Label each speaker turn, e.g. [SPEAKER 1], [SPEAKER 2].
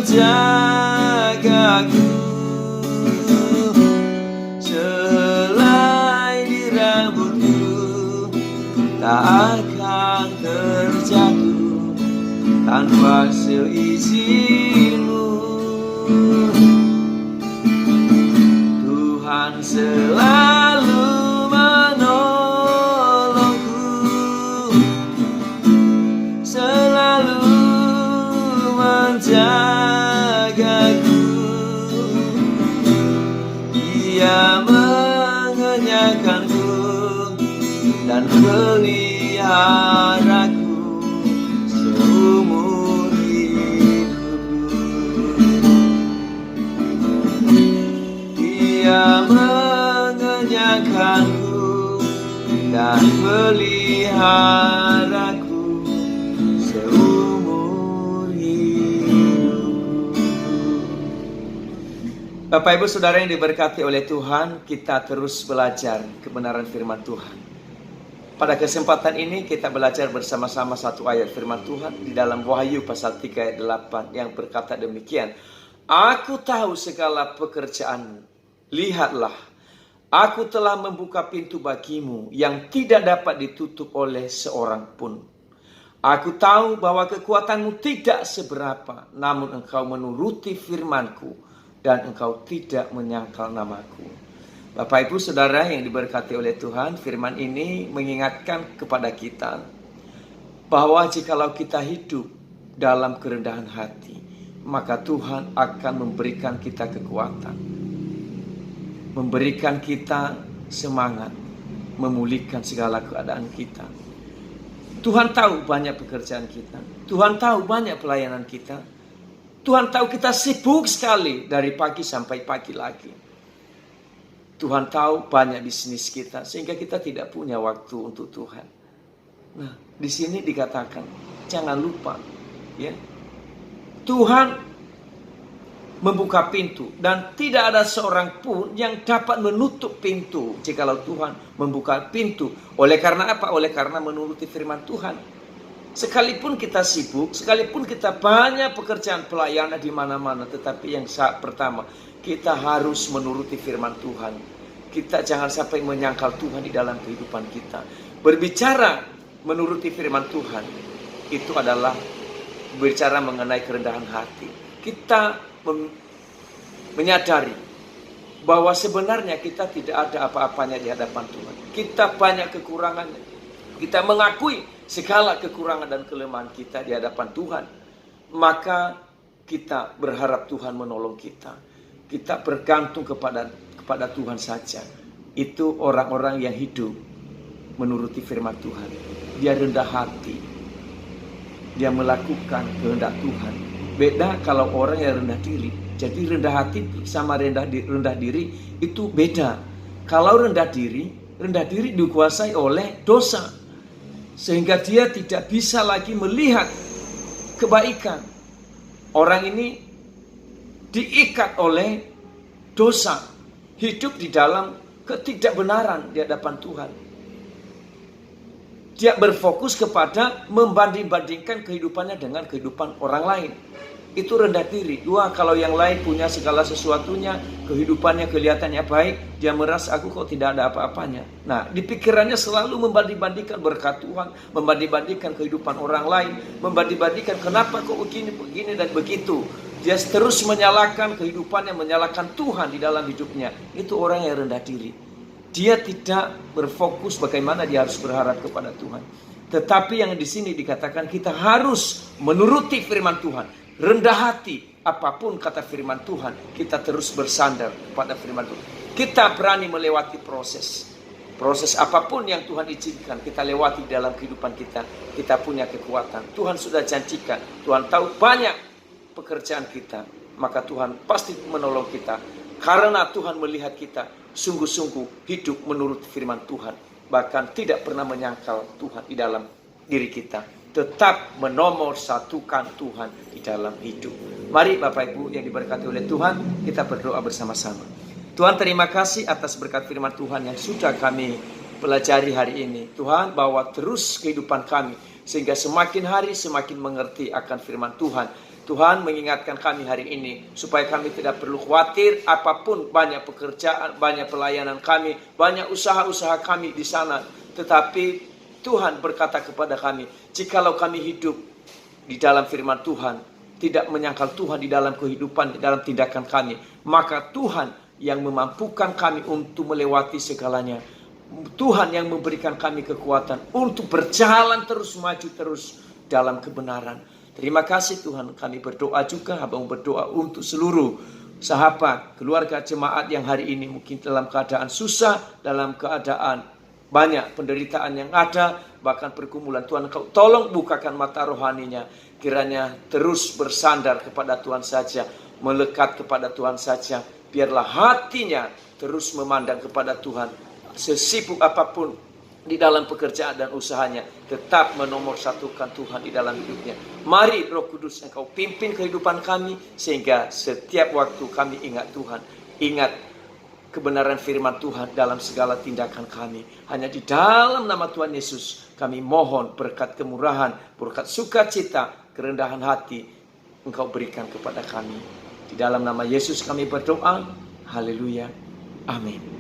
[SPEAKER 1] menjagaku. Selai di rambutku tak akan terjatuh tanpa seizinmu. Tuhan selalu menolongku, selalu menjagaku. Dia mengenyangkanku dan peliharaku seumur hidupku. Dia mengenyangkanku dan peliharaku seumur hidupku. Bapak Ibu Saudara yang diberkati oleh Tuhan, kita terus belajar kebenaran firman Tuhan. Pada kesempatan ini kita belajar bersama-sama satu ayat firman Tuhan di dalam Wahyu pasal 3 ayat 8 yang berkata demikian. Aku tahu segala pekerjaanmu. Lihatlah, aku telah membuka pintu bagimu yang tidak dapat ditutup oleh seorang pun. Aku tahu bahwa kekuatanmu tidak seberapa, namun engkau menuruti firmanku dan engkau tidak menyangkal namaku. Bapak Ibu Saudara yang diberkati oleh Tuhan, firman ini mengingatkan kepada kita bahwa jikalau kita hidup dalam kerendahan hati, maka Tuhan akan memberikan kita kekuatan, memberikan kita semangat, memulihkan segala keadaan kita. Tuhan tahu banyak pekerjaan kita, Tuhan tahu banyak pelayanan kita, Tuhan tahu kita sibuk sekali dari pagi sampai pagi lagi. Tuhan tahu banyak bisnis kita sehingga kita tidak punya waktu untuk Tuhan. Nah, di sini dikatakan jangan lupa, ya. Tuhan membuka pintu dan tidak ada seorang pun yang dapat menutup pintu jikalau Tuhan membuka pintu. Oleh karena apa? Oleh karena menuruti firman Tuhan. Sekalipun kita sibuk, sekalipun kita banyak pekerjaan pelayanan di mana-mana, tetapi yang pertama, kita harus menuruti firman Tuhan. Kita jangan sampai menyangkal Tuhan di dalam kehidupan kita. Berbicara menuruti firman Tuhan, itu adalah berbicara mengenai kerendahan hati. Kita menyadari bahwa sebenarnya kita tidak ada apa-apanya di hadapan Tuhan. Kita banyak kekurangannya. Kita mengakui segala kekurangan dan kelemahan kita di hadapan Tuhan. Maka kita berharap Tuhan menolong kita. Kita bergantung kepada Tuhan saja. Itu orang-orang yang hidup menuruti firman Tuhan. Dia rendah hati. Dia melakukan kehendak Tuhan. Beda kalau orang yang rendah diri. Jadi rendah hati sama rendah diri itu beda. Kalau rendah diri dikuasai oleh dosa. Sehingga dia tidak bisa lagi melihat kebaikan. Orang ini diikat oleh dosa. Hidup di dalam ketidakbenaran di hadapan Tuhan. Dia berfokus kepada membanding-bandingkan kehidupannya dengan kehidupan orang lain. Itu rendah diri. Dua, kalau yang lain punya segala sesuatunya, kehidupannya kelihatannya baik, dia merasa aku kok tidak ada apa-apanya. Nah, di pikirannya selalu membanding-bandingkan berkat Tuhan, membanding-bandingkan kehidupan orang lain, membanding-bandingkan kenapa kok begini dan begitu. Dia terus menyalahkan kehidupannya, menyalahkan Tuhan di dalam hidupnya. Itu orang yang rendah diri. Dia tidak berfokus bagaimana dia harus berharap kepada Tuhan. Tetapi yang di sini dikatakan kita harus menuruti firman Tuhan. Rendah hati, apapun kata firman Tuhan, kita terus bersandar kepada firman Tuhan. Kita berani melewati proses. Proses apapun yang Tuhan izinkan, kita lewati dalam kehidupan kita. Kita punya kekuatan. Tuhan sudah janjikan. Tuhan tahu banyak pekerjaan kita. Maka Tuhan pasti menolong kita. Karena Tuhan melihat kita sungguh-sungguh hidup menurut firman Tuhan. Bahkan tidak pernah menyangkal Tuhan di dalam diri kita. Tetap menomorsatukan Tuhan di dalam hidup. Mari Bapak Ibu yang diberkati oleh Tuhan, kita berdoa bersama-sama. Tuhan, terima kasih atas berkat firman Tuhan yang sudah kami pelajari hari ini. Tuhan, bawa terus kehidupan kami sehingga semakin hari semakin mengerti akan firman Tuhan. Tuhan mengingatkan kami hari ini supaya kami tidak perlu khawatir apapun banyak pekerjaan, banyak pelayanan kami, banyak usaha-usaha kami di sana. Tetapi Tuhan berkata kepada kami, jikalau kami hidup di dalam firman Tuhan, tidak menyangkal Tuhan di dalam kehidupan, di dalam tindakan kami, maka Tuhan yang memampukan kami untuk melewati segalanya. Tuhan yang memberikan kami kekuatan untuk berjalan terus, maju terus dalam kebenaran. Terima kasih Tuhan, kami berdoa juga, Abang berdoa untuk seluruh sahabat, keluarga jemaat yang hari ini mungkin dalam keadaan susah, dalam keadaan banyak penderitaan yang ada, bahkan pergumulan. Tuhan, Kau tolong bukakan mata rohaninya, kiranya terus bersandar kepada Tuhan saja, melekat kepada Tuhan saja. Biarlah hatinya terus memandang kepada Tuhan, sesibuk apapun di dalam pekerjaan dan usahanya, tetap menomorsatukan Tuhan di dalam hidupnya. Mari Roh Kudus Engkau pimpin kehidupan kami, sehingga setiap waktu kami ingat Tuhan, ingat kebenaran firman Tuhan dalam segala tindakan kami. Hanya di dalam nama Tuhan Yesus kami mohon berkat kemurahan, berkat sukacita, kerendahan hati Engkau berikan kepada kami. Di dalam nama Yesus kami berdoa. Haleluya. Amin.